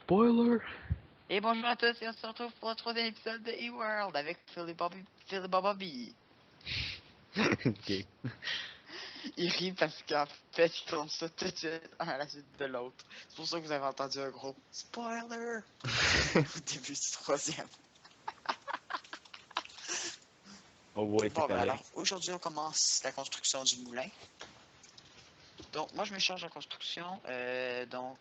Spoiler! Et bonjour à tous et on se retrouve pour un troisième épisode de E-World avec Philly Bobby. Ok. Il rit parce qu'en fait il tourne ça tout de suite un à la suite de l'autre. C'est pour ça que vous avez entendu un gros spoiler au début du troisième. Oh ouais, c'est Bon ben alors, correct. aujourd'hui on commence la construction du moulin. Donc moi je me charge en construction, bon,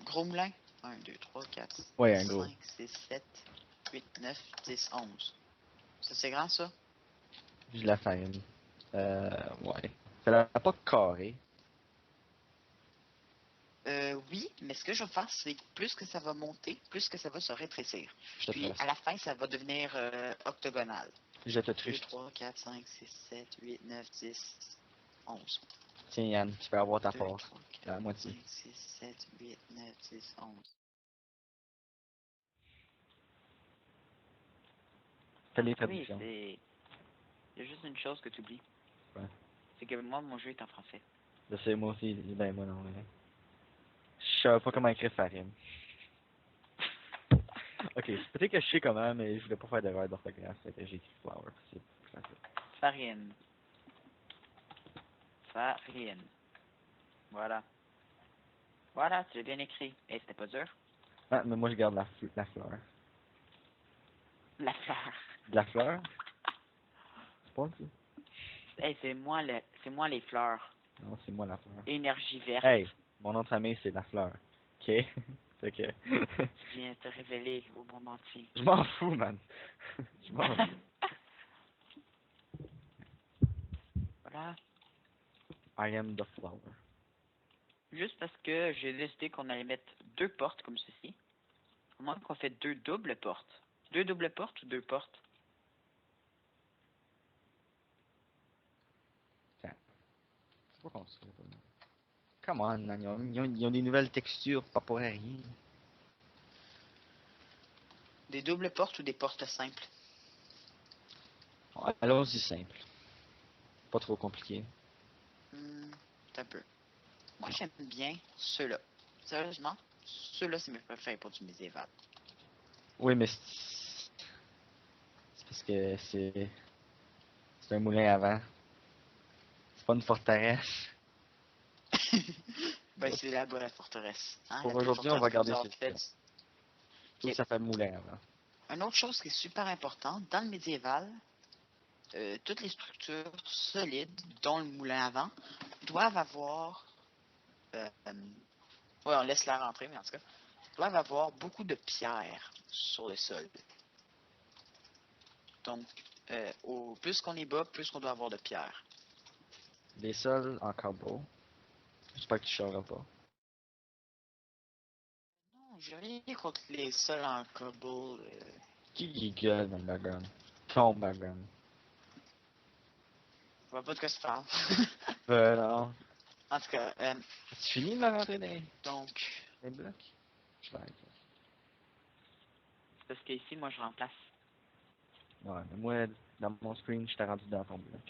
gros moulin. 1, 2, 3, 4, Ouais, un gros. 5, 6, 7, 8, 9, 10, 11. Ça c'est grand ça? Juste la farine. Ouais. Ça l'a pas carré. Oui, mais ce que je vais faire, c'est que plus que ça va monter, plus que ça va se rétrécir. Je te Puis trust. à la fin, ça va devenir octogonal. Je te 2, trust. 3, 4, 5, 6, 7, 8, 9, 10, 11. Tiens Yann, tu peux avoir ta 2, part. 3, La 4, moitié. 5, 6, 7, 8, 9, 10, 11. Fais les Oui, traductions. c'est... Il y a juste une chose que tu oublies. Ouais. C'est que moi, mon jeu est en français. Je sais, moi aussi. Ben, moi non. Mais... Je savais pas comment écrire farine. Ok, peut-être que je sais comment, mais je voulais pas faire d'erreur d'orthographe. Fait que j'ai écrit flower. C'est plus facile. Farine. Farine. Voilà. Voilà, tu l'as bien écrit. Et c'était pas dur. Ah, mais moi je garde la fleur. La fleur. De la fleur? C'est pas ça? Hey, c'est moi les fleurs. Non, c'est moi la fleur. Énergie verte. Hey, mon nom de famille c'est la fleur. Ok? Fait que. Tu viens te révéler au monde entier. Je m'en fous, man. Je m'en fous. Voilà. I am the flower. Juste parce que j'ai décidé qu'on allait mettre deux portes comme ceci. Au moins qu'on fait deux doubles portes. Deux doubles portes ou deux portes? Tiens. C'est pas qu'on se fait, pas. Come on, man. Ils ont des nouvelles textures, pas pour rien. Des doubles portes ou des portes simples? Ouais, allons-y simple. Pas trop compliqué. C'est un peu. Moi j'aime bien ceux-là. Sérieusement, ceux-là c'est mes préférés pour du médiéval. Oui, mais c'est parce que c'est un moulin à vent. C'est pas une forteresse. Ben c'est là-bas la forteresse. Hein? Pour La petite aujourd'hui, on va forteresse que vous garder avez celui-là. faite. Je trouve que Ok. ça fait moulin à vent. Une autre chose qui est super importante, dans le médiéval, toutes les structures solides, dont le moulin à vent, doivent avoir... ouais, on laisse la rentrer, mais en tout cas, doivent avoir beaucoup de pierres sur le sol. Donc, au plus qu'on est bas, plus qu'on doit avoir de pierres. Les sols en cobble. J'espère que tu chialeras pas. Non, j'ai rien contre les sols en cobble. Qui gueule dans le background? Ton background. Je vois pas de quoi se parle. Non. En tout cas, Tu finis de me rentrer dans donc, les blocs? Je vais arrêter. c'est parce qu'ici, moi, je remplace. Ouais, mais moi, dans mon screen, je t'ai rendu dans ton bloc.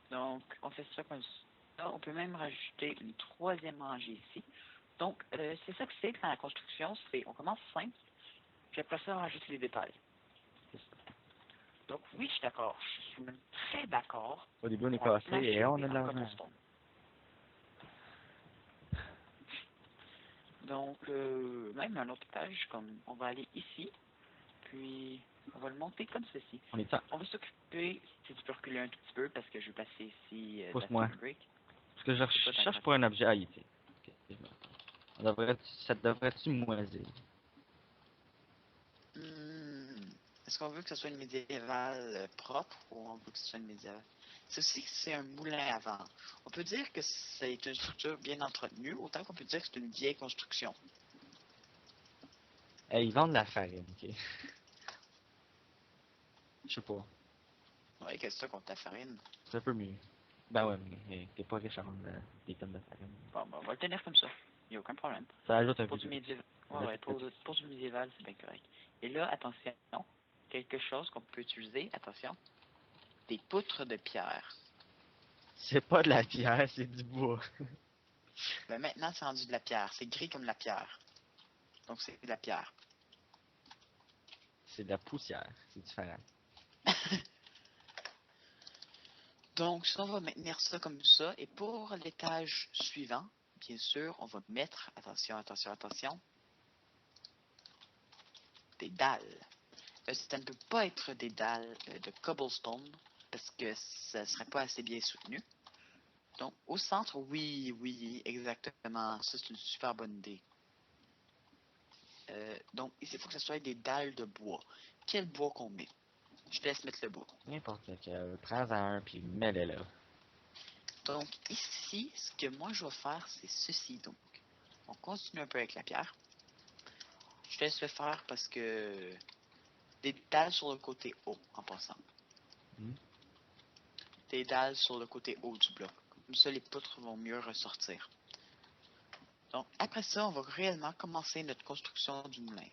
Donc, on fait ça comme ça. On peut même rajouter une troisième rangée ici. Donc, c'est ça que c'est dans la construction. C'est, on commence simple, puis après ça, on rajoute les détails. C'est ça. Donc, oui, je suis d'accord. Je suis même très d'accord. Au début, on est On va cassé et on a de en l'argent. cobblestone. Donc, même un autre étage, comme on va aller ici, puis on va le monter comme ceci. On est temps. On va s'occuper, si tu peux reculer un tout petit peu, parce que je vais passer ici la Pousse-moi. stone brick. Parce que je C'est pas ta cherche grâce. pour un objet. Ah, il était. Ok, ça devrait-tu moisir? Est-ce qu'on veut que ce soit une médiévale propre ou on veut que ce soit une médiévale? C'est aussi que c'est un moulin à vent. On peut dire que c'est une structure bien entretenue, autant qu'on peut dire que c'est une vieille construction. Hey, ils vendent de la farine, ok? Je sais pas. Ouais, qu'est-ce que c'est contre la farine? C'est un peu mieux. Ben ouais, mais t'es pas riche à vendre des tonnes de farine. Bon, ben, on va le tenir comme ça. Il n'y a aucun problème. Ça ajoute un Pour peu du de... médiéval, Ça ajoute un peu de- pour du médiéval, c'est bien correct. Et là, attention, quelque chose qu'on peut utiliser, attention, des poutres de pierre. C'est pas de la pierre, c'est du bois. Ben maintenant, c'est rendu de la pierre. C'est gris comme la pierre. Donc, c'est de la pierre. C'est de la poussière, c'est différent. Donc, ça, on va maintenir ça comme ça. Et pour l'étage suivant, bien sûr, on va mettre, attention, des dalles. Ça ne peut pas être des dalles de cobblestone parce que ça ne serait pas assez bien soutenu. Donc, au centre, oui, exactement. Ça, c'est une super bonne idée. Donc, ici, il faut que ce soit des dalles de bois. Quel bois qu'on met? Je te laisse mettre le bois. N'importe lequel. Prends-en un, puis mets-le là. Donc, ici, ce que moi, je vais faire, c'est ceci. Donc, on continue un peu avec la pierre. Je te laisse le faire parce que des dalles sur le côté haut, en passant. Hmm. Des dalles sur le côté haut du bloc. Comme ça, les poutres vont mieux ressortir. Donc, après ça, on va réellement commencer notre construction du moulin.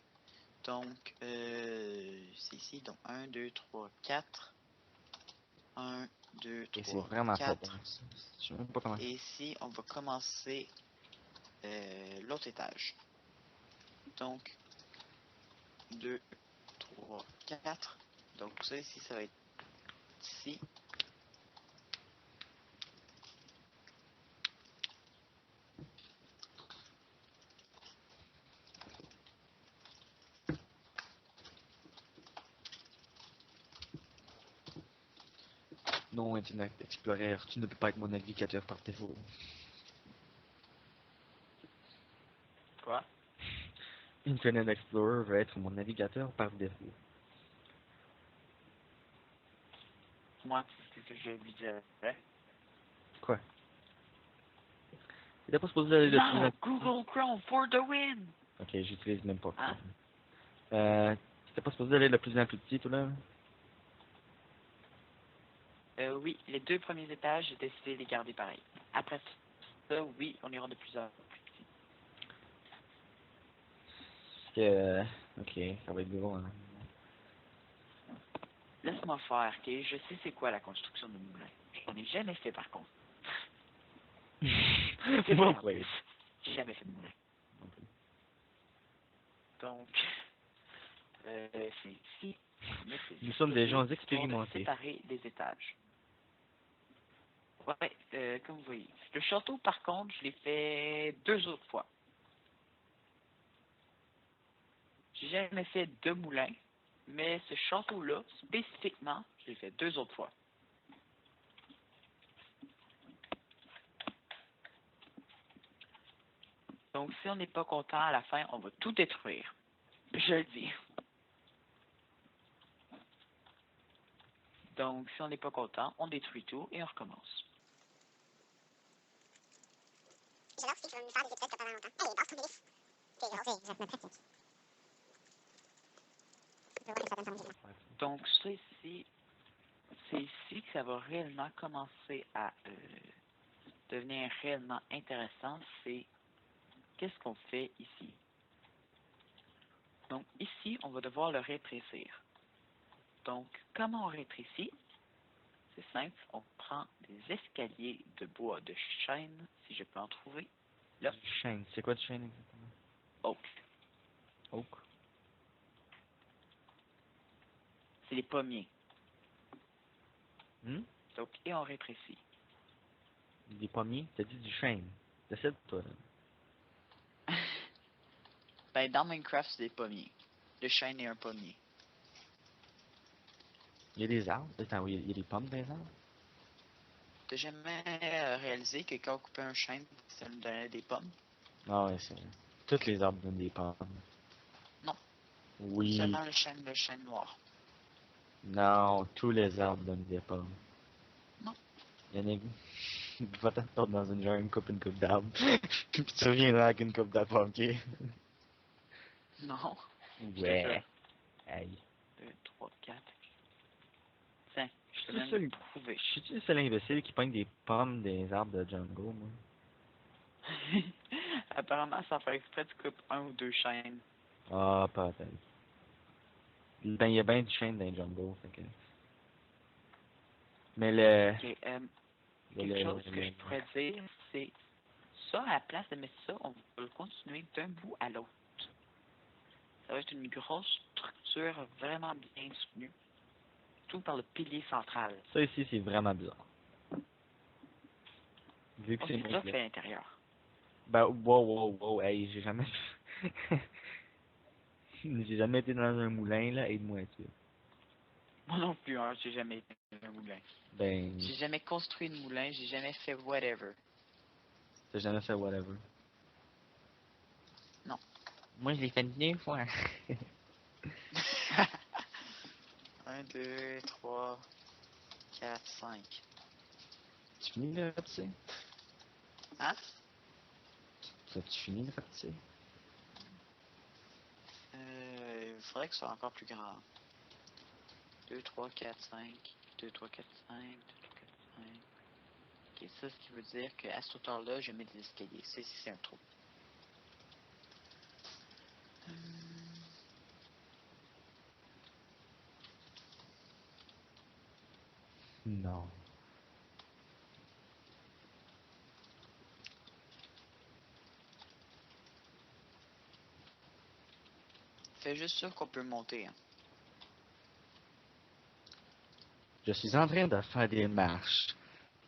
Donc, c'est ici. Donc, 1, 2, 3, 4. 1, 2, Et c'est 3, vraiment pas bon. 4. Je sais même pas comment. Et ici, on va commencer l'autre étage. Donc, 2, 3, 4. Donc, ça ici, ça va être ici. Non, Internet Explorer, tu ne peux pas être mon navigateur par défaut. Quoi? Internet Explorer va être mon navigateur par défaut. Moi, c'est ce que je lui dirais. Quoi? Il pas supposé aller le plus Non! Google Chrome for the win! Ok, j'utilise même pas. Hein? C'était pas supposé aller le plus en plus petit, tout là? Oui, les deux premiers étages, j'ai décidé de les garder pareils. Après ça, oui, on ira de plus en plus petit. Parce que... ok, ça va être gros, hein. Laisse-moi faire, ok? Je sais c'est quoi la construction de moulin. J'en ai jamais fait par contre. C'est vrai, en Pourquoi? plus. J'ai jamais fait de moulin. Donc, c'est ici. Nous sommes des gens Histoire de expérimentés. séparer les étages. Ouais, comme vous voyez. Le château, par contre, je l'ai fait 2 autres fois. J'ai jamais fait de moulin, mais ce château-là, spécifiquement, je l'ai fait 2 autres fois. Donc, si on n'est pas content à la fin, on va tout détruire. Je le dis. Donc, si on n'est pas content, on détruit tout et on recommence. J'adore ce que tu vas me faire des épisodes pendant longtemps. Hey, passe ton délice. C'est gros, je me pratique. Je vois que ça donne son musique. Donc, ça ici, c'est ici que ça va réellement commencer à devenir réellement intéressant. C'est qu'est-ce qu'on fait ici. Donc, ici, on va devoir le rétrécir. Donc, comment on rétrécit? C'est simple, on prend des escaliers de bois de chêne, si je peux en trouver. Là, Du chêne. C'est quoi du chêne exactement? oak. Oak. C'est les pommiers. Hmm? Donc, et on rétrécit. Des pommiers? T'as dit du chêne. Décide toi là. Ben, dans Minecraft, c'est des pommiers. Le chêne est un pommier. Il y a des arbres. Attends, oui, il y a des pommes dans les arbres? T'as jamais réalisé que quand on coupait un chêne, ça nous donnait des pommes? Ah ouais, c'est vrai. Toutes les arbres donnent des pommes. Non. Oui. Seulement le chêne noir. Non, tous les arbres donnent des pommes. Non. Yannick, va t'asseoir dans une jungle, coupe une coupe d'arbres. Puis tu reviendras avec une coupe d'arbres, ok? Non. Ouais. Aïe. 2, 3, 4. Tiens, je te C'est donne ça, de prouver. Je suis le seul imbécile qui pogne des pommes des arbres de jungle, moi. Apparemment, sans faire exprès, tu coupes un ou deux chênes. Ah, peut-être. Ben, il y a bien du chêne dans les jungle, fait que... Mais Ok, quelque chose que je pourrais dire, c'est ça, à la place de mettre ça, on va le continuer d'un bout à l'autre. Ça va être une grosse structure vraiment bien soutenue, tout par le pilier central. Ça ici, c'est vraiment bizarre. Vu que On c'est s'est déjà mon fait à l'intérieur. Ben, wow, hey, j'ai jamais... j'ai jamais été dans un moulin, là, aide-moi dessus. Moi non plus, hein, j'ai jamais été dans un moulin. Ben, J'ai jamais construit de moulin, j'ai jamais fait whatever. t'as jamais fait whatever. Non. Moi, je l'ai fait 2 fois. 1, 2, 3, 4, 5. Tu finis de rapetisser? Hein? As-tu fini de rapetisser? Il faudrait que ce soit encore plus grand. 2, 3, 4, 5. 2, 3, 4, 5. 2, 3, 4, 5. Ok, ça, ce qui veut dire qu'à cette hauteur-là, je mets des escaliers. Ça, ici, c'est un trou. Non. Fais juste sûr qu'on peut monter. Hein. Je suis en train de faire des marches.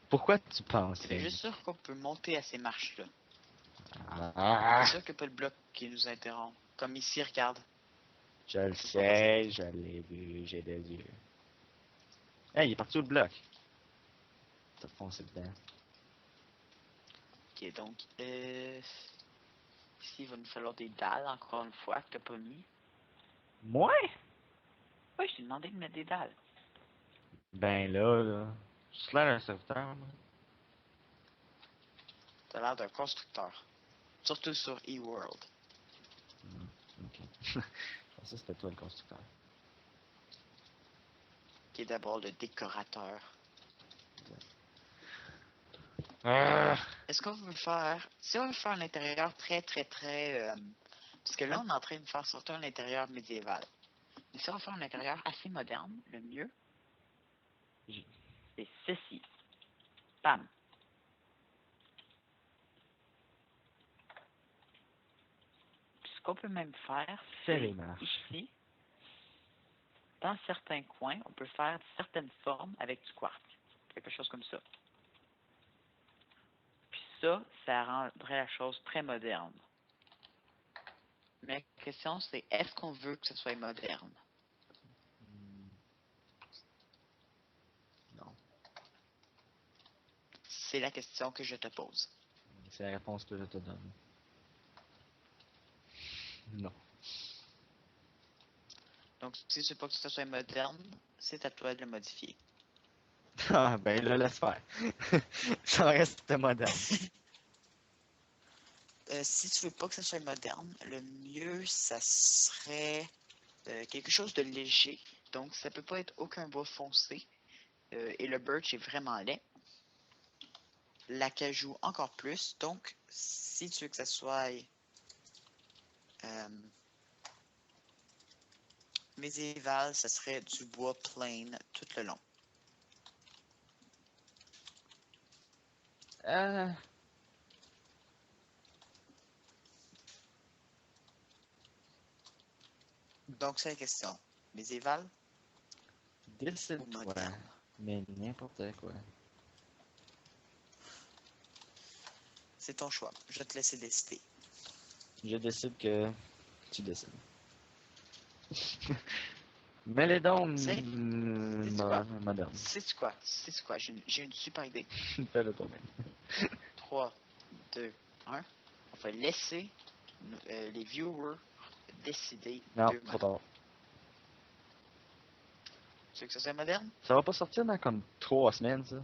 Pourquoi tu penses? Fais juste sûr qu'on peut monter à ces marches-là. Ah, C'est sûr qu'il n'y a pas de bloc qui nous interrompt. Comme ici, regarde. je le sais, je l'ai vu, j'ai des yeux. Hey, il est parti où le bloc? T'as foncé dedans. Ok, donc, ici, il va nous falloir des dalles, encore une fois, que t'as pas mis. Moi? Oui, je t'ai demandé de mettre des dalles. Ben là. Je suis l'air d'un serviteur, moi. T'as l'air d'un constructeur. Surtout sur eWorld. Ok. Je pensais que c'était toi le constructeur. Qui est d'abord le décorateur. Ah! Est-ce qu'on veut faire... Si on veut faire un intérieur très... parce que là, on est en train de faire surtout un intérieur médiéval. Mais si on veut faire un intérieur assez moderne, le mieux, c'est ceci. Bam. Puis ce qu'on peut même faire, C'est c'est les marches. ici, dans certains coins, on peut faire certaines formes avec du quartz. Quelque chose comme ça. Puis ça rendrait la chose très moderne. Mais la question, c'est est-ce qu'on veut que ce soit moderne? Non. C'est la question que je te pose. C'est la réponse que je te donne. Non. Donc, si tu veux pas que ce soit moderne, c'est à toi de le modifier. Ah, ben là, laisse faire. Ça reste moderne. Si tu veux pas que ce soit moderne, le mieux, ça serait quelque chose de léger. Donc, ça peut pas être aucun bois foncé. Et le birch est vraiment laid. L'acajou encore plus. Donc, si tu veux que ça soit médiéval, ça serait du bois plain tout le long. Euh... Donc, c'est la question. Médiéval ou Décide-toi. moderne? Mais n'importe quoi. C'est ton choix. Je vais te laisser décider. Je décide que tu décides. Mais les dons C'est quoi? modernes. C'est quoi? C'est quoi? J'ai une super idée. Fais-le toi-même. 3, 2, 1. On va laisser les viewers décider Non, d'eux-mêmes. trop tard. Tu veux que ça soit moderne? Ça va pas sortir dans comme 3 semaines, ça.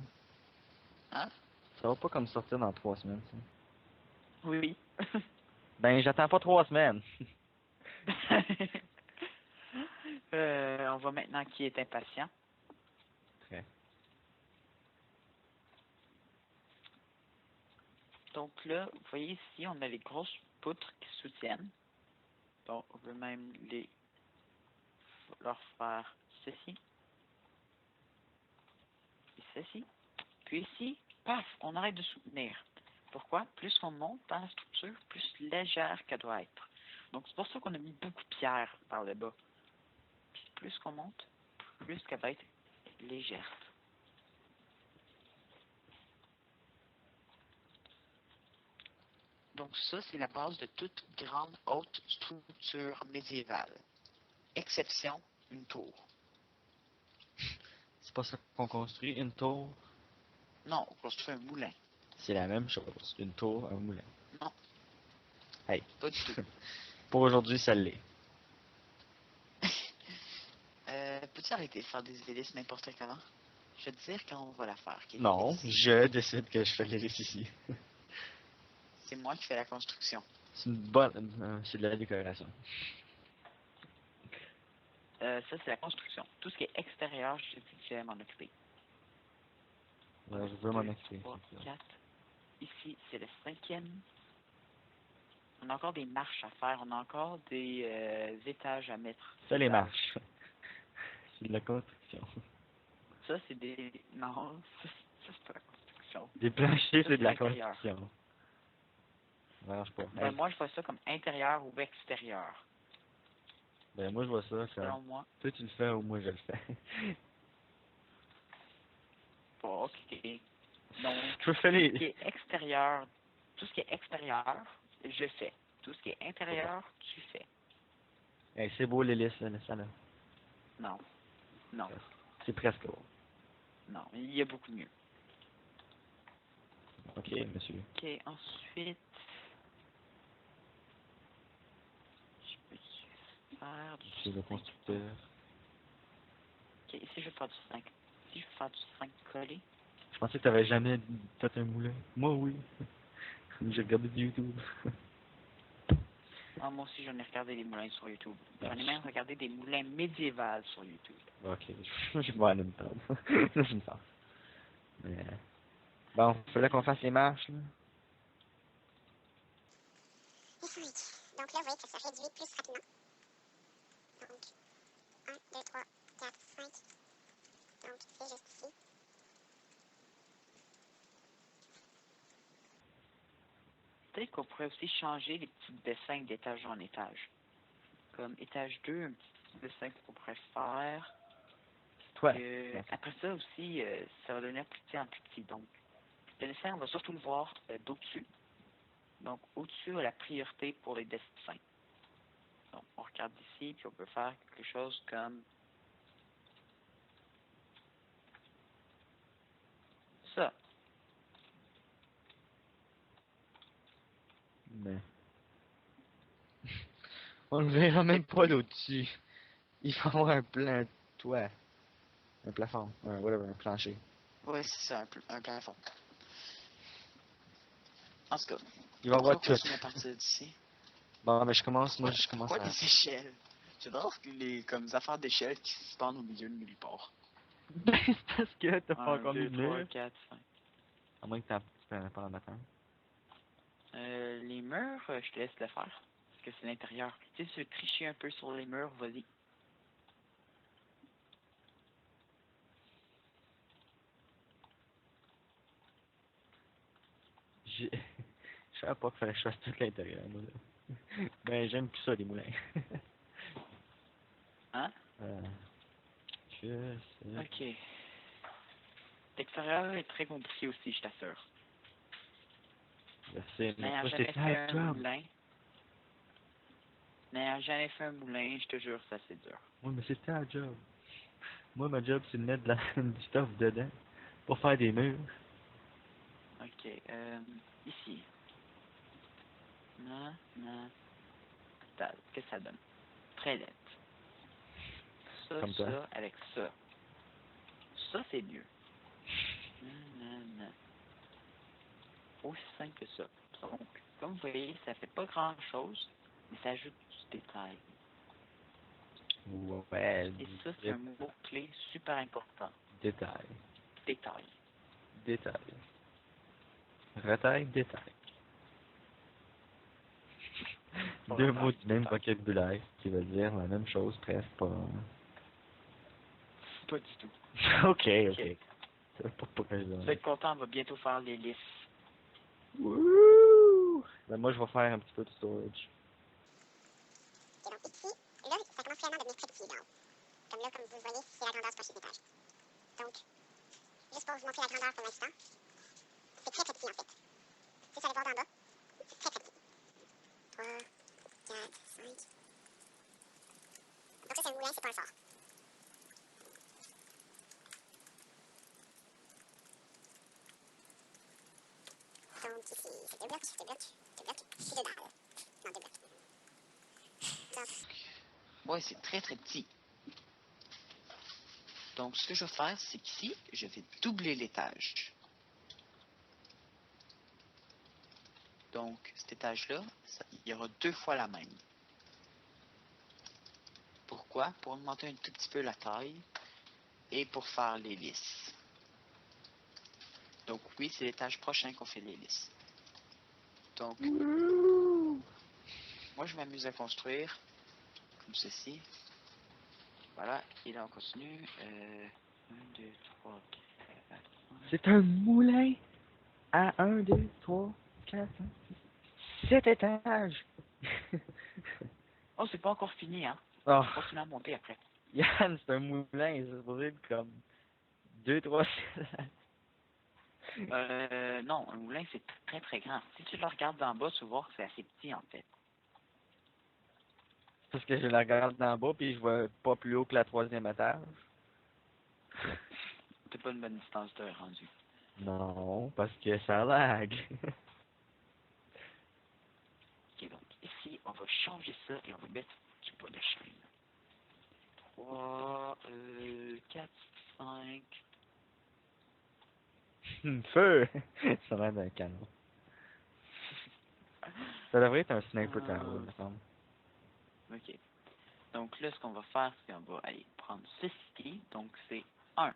Hein? Ça va pas comme sortir dans 3 semaines, ça. Oui. Ben, j'attends pas 3 semaines. On voit maintenant qui est impatient. Très. Donc là, vous voyez ici, on a les grosses poutres qui soutiennent. Donc, on peut même leur faire ceci. Et ceci. Puis ici, paf, on arrête de soutenir. Pourquoi? Plus on monte dans la structure, plus légère qu'elle doit être. Donc c'est pour ça qu'on a mis beaucoup de pierres par le bas. Puis plus qu'on monte, plus qu'elle va être légère. Donc ça, c'est la base de toute grande haute structure médiévale. Exception, une tour. C'est pas ça qu'on construit, une tour. Non, on construit un moulin. C'est la même chose. Une tour, un moulin. Non. Hey. Pas du tout. Pour aujourd'hui, ça l'est. Peux-tu arrêter de faire des hélices n'importe comment? Je vais te dire quand on va la faire. Quelle Non, hélice. je décide que je fais l'hélice ici. C'est moi qui fais la construction. C'est une bonne... c'est de la décoration. Ça, c'est la construction. Tout ce qui est extérieur, je te dis que j'allais m'en occuper. Ouais, je veux m'en occuper. 3, 4. Ici, c'est le 5e. On a encore des marches à faire. On a encore des étages à mettre. Ça, les marches. C'est de la construction. Ça, c'est des... Non, ça, c'est pas la construction. Des planchers, Ça, c'est de la l'intérieur. construction. Ça marche pas. Ben, moi, je vois ça comme intérieur ou extérieur. Ben, moi, je vois ça comme... Selon moi. Toi, tu le fais ou moi, je le fais. Bon, ok. Donc, Je peux faire tout ce qui les... est extérieur, tout ce qui est extérieur, je fais. Tout ce qui est intérieur, tu fais. Hey, c'est beau, l'hélice, là, ça, là. Non. Non. C'est presque beau. Non. Il y a beaucoup mieux. Ok, monsieur. Ok, ensuite... Je peux faire du Monsieur le 5. constructeur. Ok, ici, je vais faire du 5. Ici, je vais faire du 5 collé. Je pensais que t'avais jamais fait un moulin. Moi, oui. J'ai regardé du YouTube. Ah, moi aussi, j'en ai regardé des moulins sur YouTube. J'en ai même regardé des moulins médiévals sur YouTube. Ok, je vais aller me prendre. Ça, c'est une farce. Mais... Bon, il fallait qu'on fasse les marches, là. Et 5. Donc là, vous voyez que ça se réduit plus rapidement. Donc, 1, 2, 3, 4, 5. Donc, c'est juste ici. Peut-être qu'on pourrait aussi changer les petits dessins d'étage en étage. Comme étage 2, un petit dessin qu'on pourrait faire. Toi. Après ça aussi, ça va devenir plus petit en plus petit. Donc, le dessin, on va surtout le voir d'au-dessus. Donc, au-dessus a la priorité pour les dessins. Donc, on regarde ici, puis on peut faire quelque chose comme ça. Mais... On ne verra même pas l'au-dessus. Il faut avoir un plan toit. Un plafond. Whatever, un plancher. Oui, c'est ça, un plafond. En tout cas, Il va y on avoir va tout. continuer à partir d'ici. Bon, mais je commence Pourquoi à... des échelles? J'adore les comme, affaires d'échelles qui se pendent au milieu de nulle part. Ben, c'est parce que t'as pas 1, encore mis 2, le 3, mur. 4, 5. À moins que t'en pas en matin. Les murs, je te laisse le faire. Parce que c'est l'intérieur. Tu sais, si tu veux tricher un peu sur les murs, vas-y. Je savais pas qu'il fallait que je fasse tout l'intérieur, moi, là. Ben, j'aime plus ça, les moulins. Hein? Je sais. Ok. L'extérieur est très compliqué aussi, je t'assure. Je sais, mais N'ayant toi, jamais c'est fait ta un job. moulin. N'ayant jamais fait un moulin, je te jure, ça c'est dur. Oui, mais c'est ta job. Moi, ma job, c'est de mettre du stuff dedans pour faire des murs. Ok, ici. Non, non. Qu'est-ce que ça donne? Très laid. Ça, Comme toi. ça, avec ça. Ça, c'est mieux. Non, non, non. Aussi simple que ça. Donc, comme vous voyez, ça fait pas grand-chose, mais ça ajoute du détail. Ouais, Et ça, c'est un mot-clé super important. détail. Détail. Détail. Retail, détail. Deux Retail, mots du même détail. vocabulaire qui veut dire la même chose presque pas. Pas du tout. Ok, ok. Ça pas pourquoi je Tu donne. vas être content, on va bientôt faire l'hélice. Wouh! Ben moi, je vais faire un petit peu de storage. Ok, donc ici, là, ça commence finalement à devenir très petit, là. Comme là, comme vous le voyez, c'est la grandeur du prochain étage. Donc, juste pour vous montrer la grandeur pour l'instant, c'est très très petit en fait. Si vous allez voir d'en bas, c'est très très petit. 3, 4, 5. Donc ça, c'est le moulin, c'est pas un fort. Donc ici, c'est 2 blocs, 2 blocs, 2 blocs, ici 2 dalles. Non, 2 blocs. Donc, Ouais, c'est très très petit. Donc, ce que je vais faire, c'est qu'ici, je vais doubler l'étage. Donc, cet étage-là, il y aura 2 fois la même. Pourquoi? Pour augmenter un tout petit peu la taille et pour faire l'hélice. Donc, oui, c'est l'étage prochain qu'on fait l'hélice. Donc, moi, je m'amuse à construire comme ceci. Voilà, et là, on continue. 1, 2, 3, 4, 5. C'est un moulin à 1, 2, 3, 4, 5, 6, 7 étages. Oh, c'est pas encore fini, hein. Oh, On va continuer à monter après. Yann, c'est un moulin, c'est supposé être comme 2, 3, 7. Non, un moulin, c'est très très grand. Si tu le regardes d'en bas, tu vas voir que c'est assez petit, en fait. Parce que je la regarde d'en bas puis je vois pas plus haut que la 3e étage. T'as pas une bonne distance de rendu. Non, parce que ça lag. Ok, donc ici, on va changer ça et on va mettre du bois de chêne. 3, 4, 5. Feu! Ça va être un canon. Ça devrait être un sniper tower, il me semble. Ok. Donc là, ce qu'on va faire, c'est qu'on va aller prendre ceci. Donc c'est 1.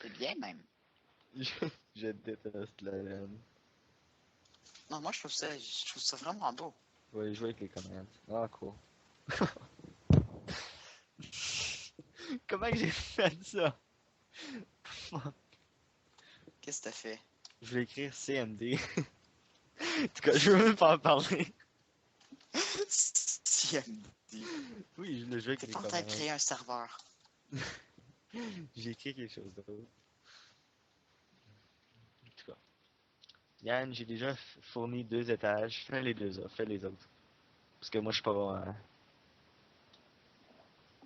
C'est bien même. Je déteste la laine. Non, moi je trouve ça vraiment beau. Je vais jouer avec les commandes. Ah, cool. Comment que j'ai fait ça? Qu'est-ce que t'as fait? Je vais écrire CMD. En tout cas, je veux même pas en parler. CMD. aussi. Oui, je le joue avec T'es les pas en train de commandes. créer un serveur. J'ai écrit quelque chose d'autre. En tout cas. Yann, j'ai déjà fourni 2 étages. Fais les 2 autres, fais les autres. Parce que moi, je suis pas bon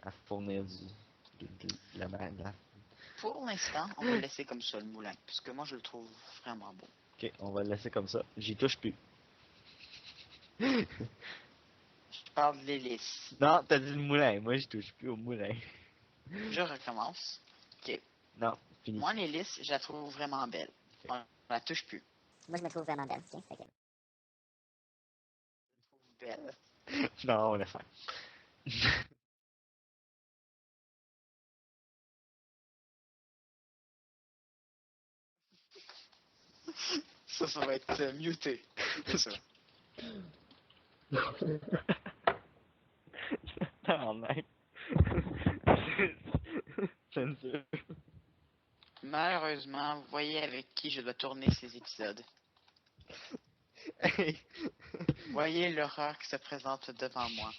à fournir de la main. Pour l'instant, on va le laisser comme ça, le moulin. Puisque moi, je le trouve vraiment beau. Ok, on va le laisser comme ça. J'y touche plus. Je parle de l'hélice. Non, t'as dit le moulin. Moi, j'y touche plus au moulin. Je recommence. Ok. Non, fini. Moi, l'hélice, je la trouve vraiment belle. On la touche plus. Moi, je me trouve vraiment belle, tiens, fait que... Je la trouve belle. Non, on laisse faire. Ça va être muté. C'est ça. Non, mec. Censure. Malheureusement, vous voyez avec qui je dois tourner ces épisodes. Hey. Voyez l'horreur qui se présente devant moi.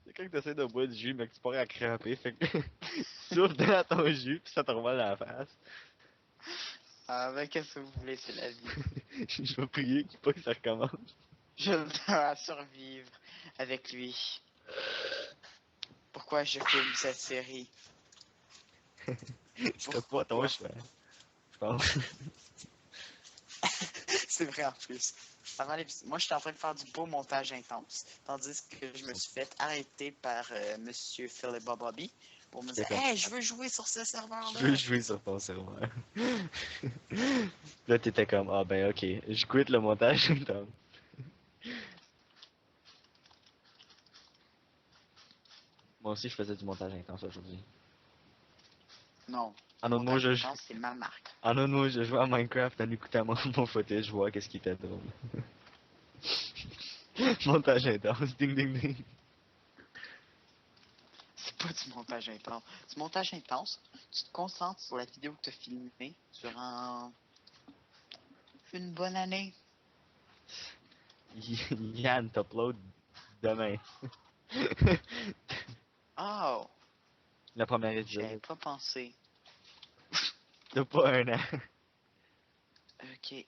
C'est quand tu essaies de boire du jus, mais que tu pars à craper, fait que tu souffles dans ton jus, pis ça te revole dans la face. Ah, ben, qu'est-ce que vous voulez, c'est la vie. Je vais prier qu'il pas que ça recommence. Je dois survivre avec lui. Pourquoi je filme cette série? C'était pas ton Pourquoi? choix, je pense. C'est vrai en plus. Avant l'épisode, moi, j'étais en train de faire du beau montage intense. Tandis que je me suis fait arrêter par Monsieur Philip Bobby pour me dire D'accord. hey, je veux jouer sur ce Je serveur-là. veux jouer sur ton serveur. Là, t'étais comme, ah ben ok, je quitte le montage. Tom. Moi aussi, je faisais du montage intense aujourd'hui. Non. En autre mot, Montage je, intense, c'est ma marque. en autre mot, je jouais à Minecraft en écoutant mon footage, je vois qu'est-ce qui était drôle. Montage intense, ding ding ding. C'est pas du montage intense. Du montage intense, tu te concentres sur la vidéo que tu as filmée durant une bonne année. Yann, t'upload demain. Oh, La première j'avais épisode. pas pensé. T'as pas un an. Ok,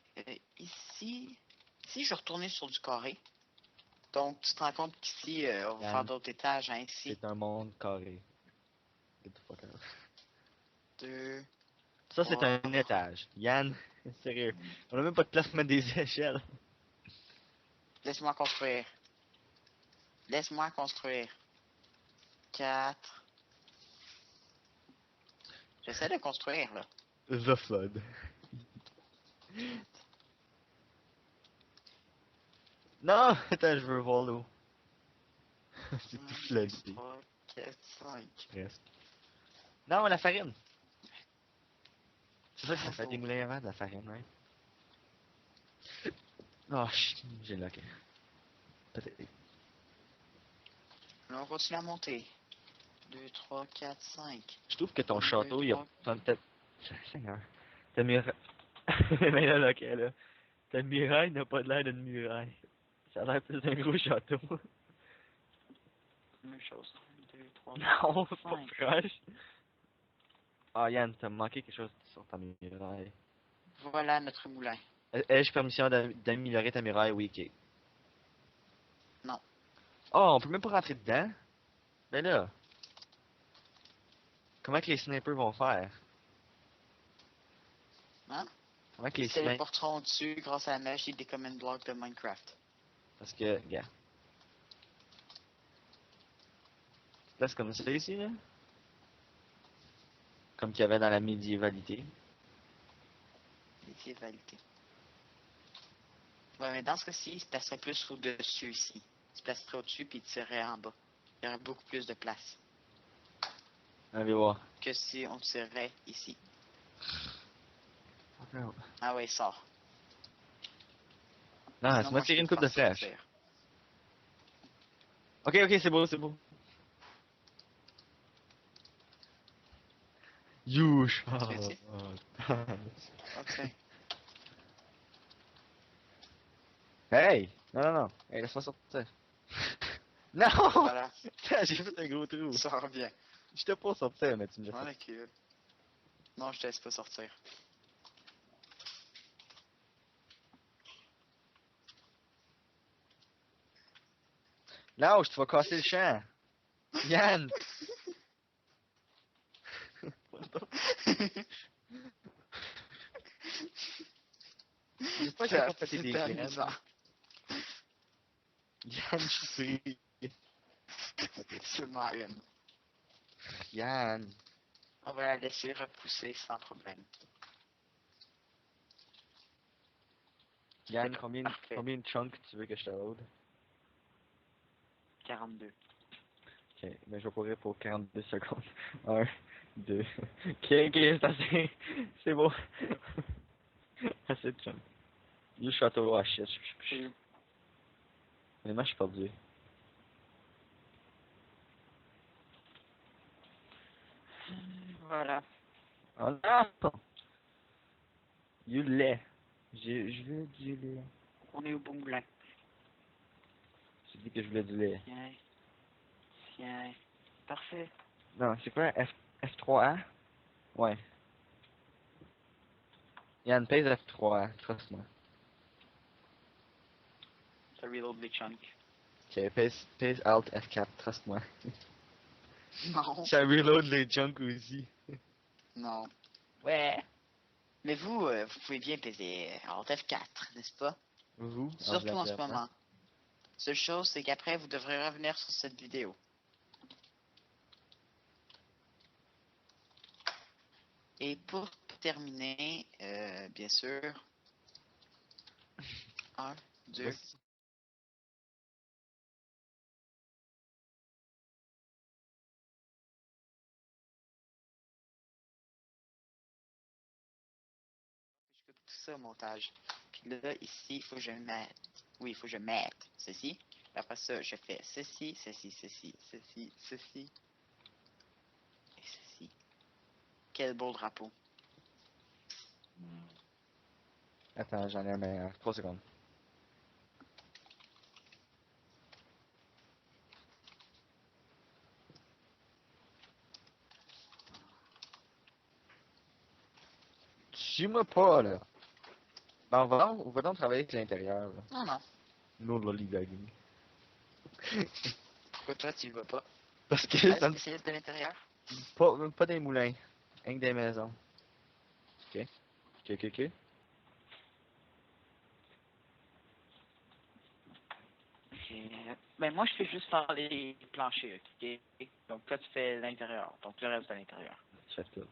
ici, je vais retourner sur du carré. Donc, tu te rends compte qu'ici, on va Yann. faire d'autres étages ainsi. C'est un monde carré. Get the fuck out. 2. Ça, c'est un étage. Yann, sérieux. On a même pas de place pour mettre des échelles. Laisse-moi construire. Laisse-moi construire. 4. J'essaie de construire, là. The Flood. Non, attends, je veux voir l'eau. C'est tout floodé. 3, 4, 5. Presque. Non, la farine. C'est ça que ça fait des moulins à vent, de la farine, ouais. Oh, j'ai loqué. Peut-être. Là, on continue à monter. 2, 3, 4, 5. Je trouve que ton 1, 2, château, il a 3. peut-être... Seigneur. Ta muraille... Mais là, là, ok, là. Ta muraille n'a pas l'air d'une muraille. Ça a l'air plus d'un gros château. Même chose. 1, 2, 3, Non, c'est pas 5. proche. Ah, Yann, t'as manqué quelque chose sur ta muraille. Voilà notre moulin. Ai-je permission d'améliorer ta muraille? Oui, ok. Non. Oh, on peut même pas rentrer dedans? Ben là. Comment que les snipers vont faire? Hein? Comment que les Ils se snipers... téléporteront dessus grâce à la magie des command blocks de Minecraft. Parce que, gars. Là, c'est comme ça ici, là. Comme qu'il y avait dans la médiévalité. Médiévalité. Ouais, mais dans ce cas-ci, il se placerait plus au-dessus ici. Il se placerait au-dessus puis il tirerait en bas. Il y aurait beaucoup plus de place Allez voir. que si on tirerait ici. Non, Ah ouais, il sort. c'est Sinon, moi moi, je tirer peux une te coupe de faire flèche. sortir. Ok, ok, c'est beau, c'est beau. You shall. Petit. Ok. Hey! Non, non, non. Hey, laisse-moi sortir. Non! Voilà, J'ai fait un gros trou. ça revient. J'étais pas sortir, mais tu me l'as Voilà fait. que... Non, je te laisse pas sortir. Lâche, tu vas casser le champ. Yann! J'espère qu'il a pas pété des C'était graines. amusant. Yann, je suis pris. C'est Marion. Yann. On va la laisser repousser sans problème. Yann, combien Parfait. de chunks tu veux que je te load? 42. Ok, mais je vais courir pour 42 secondes. 1, 2. Ok, c'est assez. C'est beau. Assez de chunks. You château, ah shit. Mais moi, je suis perdu. Voilà. Oh non! You lait. Je veux du lait. On est au bon moulin. J'ai dit que je voulais du lait. Tiens. Tiens. Parfait. Non, c'est quoi? F3A? Ouais. Yann, pèse F3A, trust-moi. Ça reload les chunks. Ok, pèse Alt F4, trust-moi. Non. Ça reload les junk aussi. Non. Ouais. Mais vous, vous pouvez bien peser Alt F4, n'est-ce pas? Vous? Surtout en ce moment. Seule chose, c'est qu'après, vous devrez revenir sur cette vidéo. Et pour terminer, bien sûr, 1, 2, je coupe tout ça au montage. Puis là, ici, il faut que je mette, oui, il faut que je mette ceci. Après ça, je fais ceci, ceci, ceci, ceci, ceci, et ceci. Quel beau drapeau. Attends, j'en ai un meilleur. 3 secondes. Suis-moi pas, là. Ben, on va donc travailler avec l'intérieur, là. Non, non. Nous, lollygagging. Pourquoi toi, tu y vas pas? Parce que La ça me... spécialiste de l'intérieur? Pas des moulins. Rien que des maisons. Ok. Ok. Ok. Ben, moi, je fais juste faire les planchers, ok? Donc, toi, tu fais l'intérieur. Donc, le reste de l'intérieur. Tu fais tout.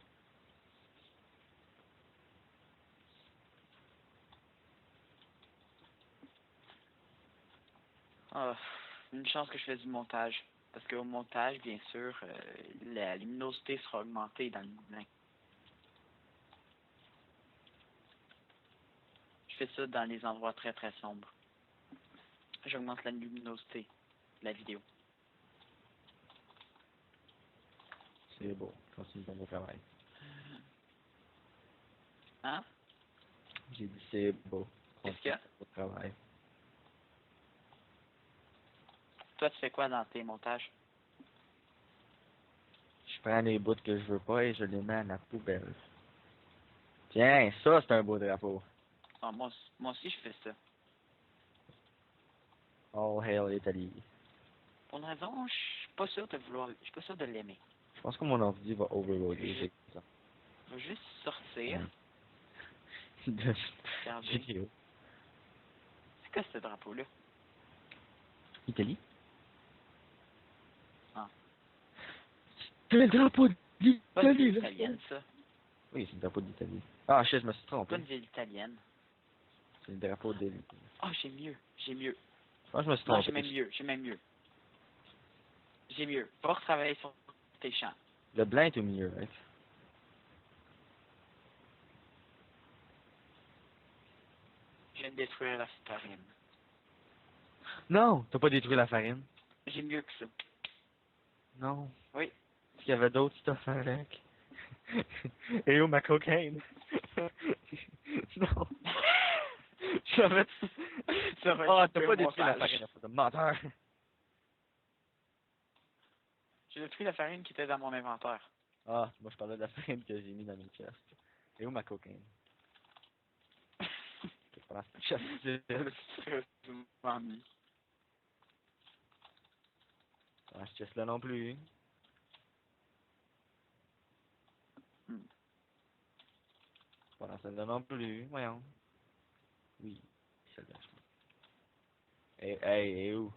Ah, une chance que je fais du montage. Parce qu'au montage, bien sûr, la luminosité sera augmentée dans le moulin. Je fais ça dans les endroits très très sombres. J'augmente la luminosité de la vidéo. C'est beau. Continue ton beau travail. Hein? J'ai dit c'est beau. Qu'est-ce qu'il y a? Continue ton beau travail. Toi, tu fais quoi dans tes montages? Je prends les bouts que je veux pas et je les mets à la poubelle. Tiens, ça c'est un beau drapeau. Ah, moi aussi, je fais ça. All hail Italy. Pour une raison, je suis pas sûr de vouloir, je suis pas sûr de l'aimer. Je pense que mon ordi va overloader. j'ai ça. Je vais juste sortir, De regarder. vidéo. C'est quoi ce drapeau-là? Italie? Ah. C'est le drapeau Pas une d'Italie, ville là. italienne, ça. Oui, c'est le drapeau d'Italie. Ah, je me suis Pas trompé. une ville italienne. C'est le drapeau de... Oh, j'ai mieux. Je pense que je me suis Non, trompé. j'ai même mieux. Va retravailler sur tes champs. Le blanc est au milieu, right? Je viens de détruire la farine. Non, t'as pas détruit la farine. J'ai mieux que ça. Non. Oui. Est-ce qu'il y avait d'autres stuff avec? Et où ma cocaine? Non. J'avais... Ça va Ah, être t'as un pas détruit la montage. farine, de menteur. J'ai pris la farine qui était dans mon inventaire. Ah, moi je parlais de la farine que j'ai mis dans mes chests. Et où ma cocaïne? C'est pas la chest. Sérieusement mis. Dans ce chest là non plus. Hmm. Pas dans celle-là non plus. Voyons. Oui, celle-là. Et où?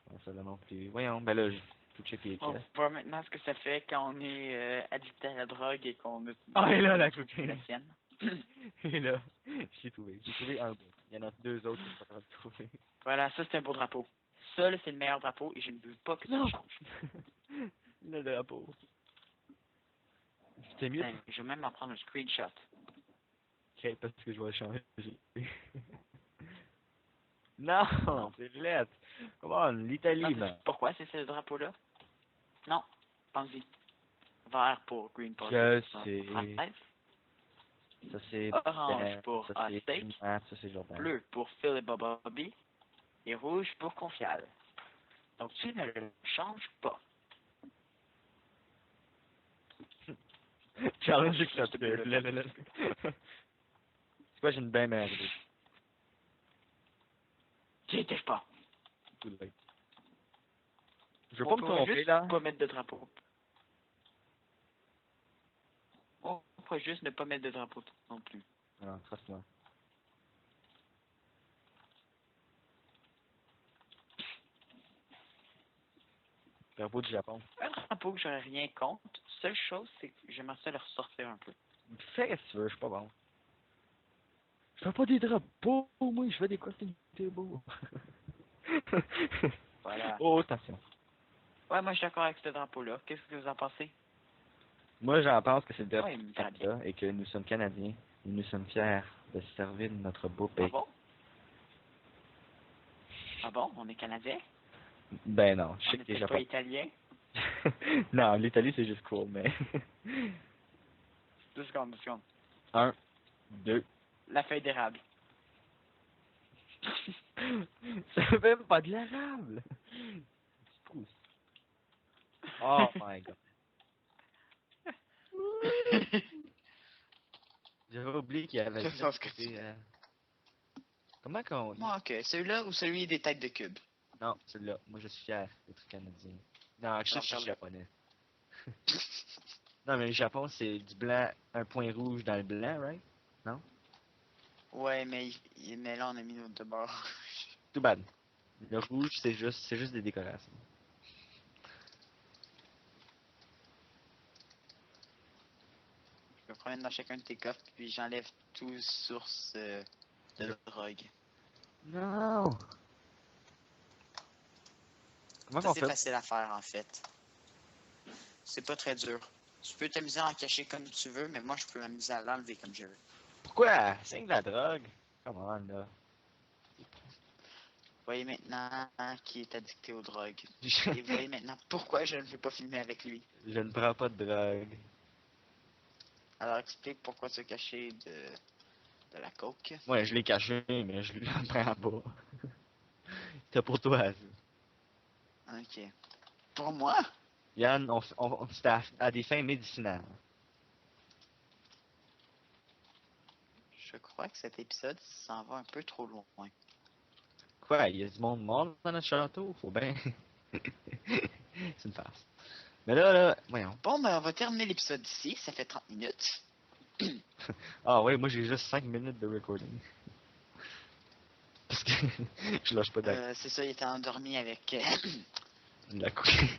Pas dans celle-là non plus. Voyons, ben là, j'ai tout checké les On chests. voit maintenant ce que ça fait quand on est addicté à la drogue et qu'on a... Ah, et là, la la cocaïne. sienne. Et là, j'ai trouvé. J'ai trouvé un bout. Il y en a deux autres que je suis pas capable de trouver. Voilà, ça c'est un beau drapeau. Ça, là, c'est le meilleur drapeau et je ne veux pas que ça Non. change. Le drapeau. C'était mieux. Ben, je vais même en prendre un screenshot. Ok, parce que je vais le changer. Non, c'est lettre. Come on, l'Italie, Non, man. pourquoi c'est ce drapeau-là? Non, pense-y. Vert pour Green pour Je ça. sais. Française. Ça c'est Orange Ben, pour ça c'est Steak. Matt, ça c'est Jordan. Bleu pour Phil et Bobby. Et rouge pour Confial. Donc tu ne le changes pas. Challenge accepted. Là. C'est quoi, j'ai une bien meilleure idée. J'y étais pas. Tout late. Je veux On pas me pourrait tromper juste là. pas mettre de drapeau. On pourrait juste ne pas mettre de drapeau non plus. Non, trust-moi. Drapeau du Japon. Un drapeau que j'aurais rien contre. Seule chose, c'est que j'aimerais ça le ressortir un peu. Fais ce que tu veux, je suis pas bon. Je fais pas des drapeaux, moi, je fais des costumes beaux. Voilà. Oh, attention. Ouais, moi je suis d'accord avec ce drapeau-là. Qu'est-ce que vous en pensez? Moi, j'en pense que c'est le drapeau Ouais, il me du paraît Canada et que nous sommes Canadiens et nous sommes fiers de se servir de notre beau Ah pays. bon? Ah bon? On est Canadien? Ben non, je On sais que les n'était pas Japonais. Italien? Non, l'Italie c'est juste cool, mais. 2 secondes. 1, 2. La feuille d'érable. Ça fait même pas de l'érable. Tu pousses. Oh my god. J'avais oublié qu'il y avait. Je pense que tu- Comment qu'on. Moi, ok. Celui-là ou celui des têtes de cube? Non, celui-là. Moi je suis fier d'être canadien. Non, je sais que je suis japonais. Non, mais le Japon c'est du blanc, un point rouge dans le blanc, right? Non? Ouais, mais là, on a mis notre de bord. Too bad. Le rouge c'est juste des décorations. Je me promène dans chacun de tes coffres, puis j'enlève tout source de drogue. Non! Comment C'est qu'on assez fait? facile à faire, en fait. C'est pas très dur. Tu peux t'amuser à en cacher comme tu veux, mais moi, je peux m'amuser à l'enlever comme je veux. Pourquoi? C'est de la drogue. Come on, là. Vous voyez maintenant qui est addicté aux drogues. Je Et vous voyez maintenant pourquoi je ne veux pas filmer avec lui. ne prends pas de drogue. Alors explique pourquoi se cacher de la coke. Ouais, je l'ai caché, mais je l'en prends pas. C'est pour toi, ça. Ok. Pour moi? Yann, c'est à des fins médicinales. Je crois que cet épisode s'en va un peu trop loin. Quoi, il y a du monde mort dans notre château? Faut bien. C'est une farce. Mais là, voyons. Bon, ben on va terminer l'épisode ici. Ça fait 30 minutes. Ah ouais, moi j'ai juste 5 minutes de recording. Parce que je lâche pas de C'est ça, il était endormi avec... la couille.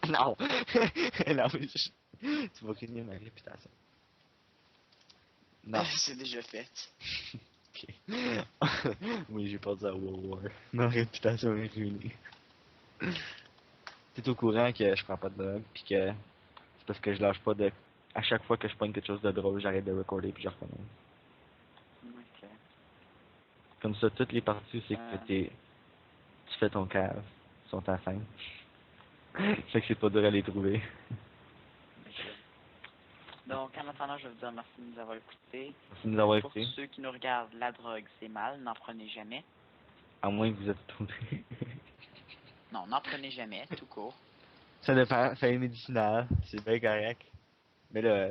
Non! Non, mais tu vas ruiner ma réputation. Non. C'est déjà fait. Ok. Oui, j'ai perdu à World War. Ma réputation est ruinée. T'es au courant que je prends pas de drogue, pis que c'est parce que je lâche pas de... À chaque fois que je pogne quelque chose de drôle, j'arrête de recorder puis je recommence. Ok. Comme ça, toutes les parties, c'est que tu fais ton cave, sont à fin. Fait que c'est pas dur à les trouver. Donc, en attendant, je vais vous dire merci de nous avoir écoutés. Merci de nous avoir Pour écoutés. ceux qui nous regardent, la drogue, c'est mal. N'en prenez jamais. À moins que vous êtes tourné. Non, n'en prenez jamais, tout court. Ça dépend, fait médicinal, c'est bien correct. Mais là,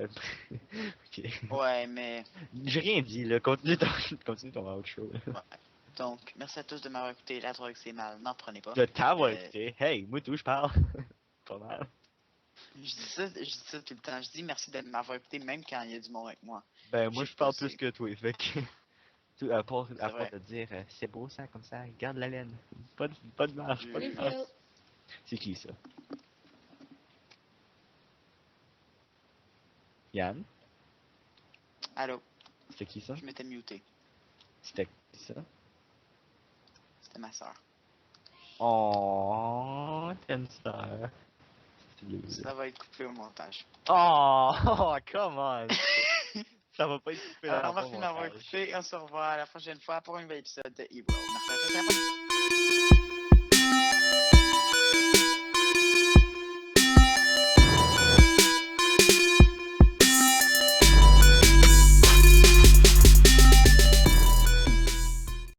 ok. Ouais, mais... J'ai rien dit, là, continue ton outro. Là. Ouais. Donc, merci à tous de m'avoir écouté. La drogue, c'est mal. N'en prenez pas. De t'avoir Euh, écouté. Hey, moi tout, je parle. Pas mal. je dis ça tout le temps. Je dis merci de m'avoir écouté même quand il y a du monde avec moi. Ben, moi, J'ai je parle posé. plus que toi, fait que... À part vrai. de dire, c'est beau ça, comme ça, garde la laine. Pas de marche, pas de marche. Refill. C'est qui ça? Yann? Allô, C'était qui ça? je m'étais muté. C'était qui ça? C'était ma soeur. Oh, t'es une star. C'est loser. Ça va être coupé au montage. Oh, come on! Ça va pas être coupé dans Alors, la merci de m'avoir montage. écouté. On se revoit la prochaine fois pour un nouvel épisode de Ebro. Merci à tous et à la prochaine.